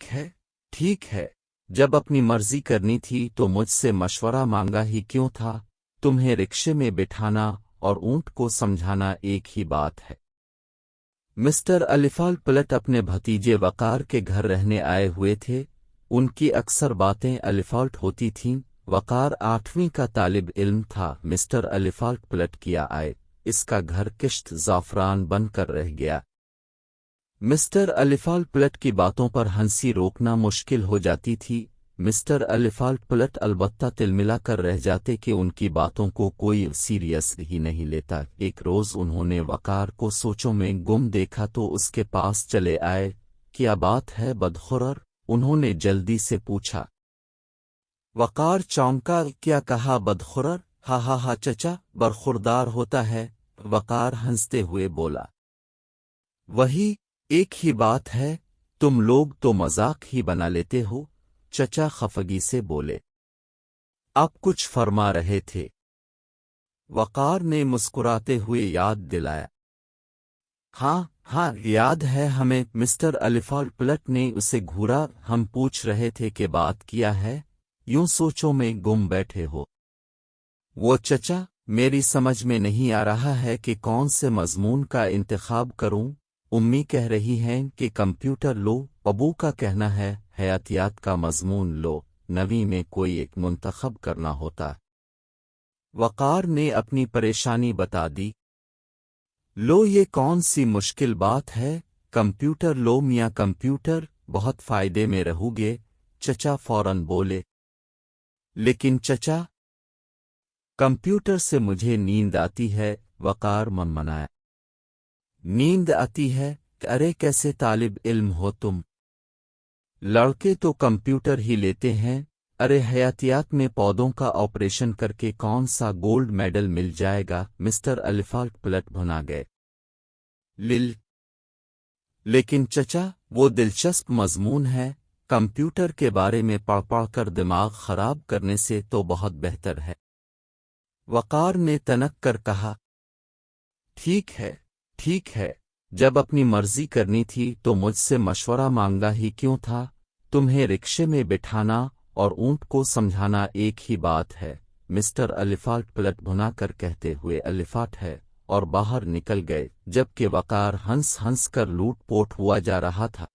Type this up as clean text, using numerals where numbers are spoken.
है ठीक है। जब अपनी मर्जी करनी थी तो मुझसे मशवरा मांगा ही क्यों था? तुम्हें रिक्शे में बिठाना और ऊंट को समझाना एक ही बात है। मिस्टर अलिफाल पलट अपने भतीजे वकार के घर रहने आए हुए थे। उनकी अक्सर बातें अलिफाल्ट होती थीं। वकार 8वीं का तालिब इल्म था। मिस्टर अलिफाल पलट किया आए, इसका घर किश्त ज़ाफ़रान बनकर रह गया। मिस्टर अलिफाल पलट की बातों पर हंसी रोकना मुश्किल हो जाती थी। मिस्टर अलिफाल पलट अलबत्ता तिलमिला कर रह जाते कि उनकी बातों को कोई सीरियस ही नहीं लेता। एक रोज़ उन्होंने वकार को सोचों में गुम देखा तो उसके पास चले आए। क्या बात है बदखुरर? उन्होंने जल्दी से पूछा। वकार चौंका। क्या कहा बदखुरर? हा हा हा चचा, बरखुरदार होता है। वकार हंसते हुए बोला। वही एक ही बात है, तुम लोग तो मजाक ही बना लेते हो। चचा खफगी से बोले। आप कुछ फरमा रहे थे? वकार ने मुस्कुराते हुए याद दिलाया। हाँ याद है हमें। मिस्टर अलिफाल पलट ने उसे घूरा। हम पूछ रहे थे कि बात किया है, यूं सोचों में गुम बैठे हो। वो चचा, मेरी समझ में नहीं आ रहा है कि कौन से मजमून का इंतखाब करूं। उम्मी कह रही हैं कि कंप्यूटर लो, अबू का कहना है हयातियात का मजमून लो। नवी में कोई एक मुंतखब करना होता। वकार ने अपनी परेशानी बता दी। लो, ये कौन सी मुश्किल बात है? कंप्यूटर लो मियाँ कंप्यूटर, बहुत फायदे में रहोगे। चचा फौरन बोले। लेकिन चचा, कंप्यूटर से मुझे नींद आती है। वकार मनमनाया। नींद आती है? अरे कैसे तालिब इल्म हो तुम? लड़के तो कंप्यूटर ही लेते हैं। अरे हयातियात में पौधों का ऑपरेशन करके कौन सा गोल्ड मेडल मिल जाएगा? मिस्टर अलिफाल पलट भुना गए। लेकिन चचा, वो दिलचस्प मजमून है। कंप्यूटर के बारे में पढ़ कर दिमाग खराब करने से तो बहुत बेहतर है। वकार ने तनक कर कहा। ठीक है। जब अपनी मर्जी करनी थी तो मुझसे मशवरा मांगा ही क्यों था? तुम्हें रिक्शे में बिठाना और ऊंट को समझाना एक ही बात है। मिस्टर अलिफाल पलट भुना कर कहते हुए अलिफाट है और बाहर निकल गए, जबकि वकार हंस हंस कर लूट पोट हुआ जा रहा था।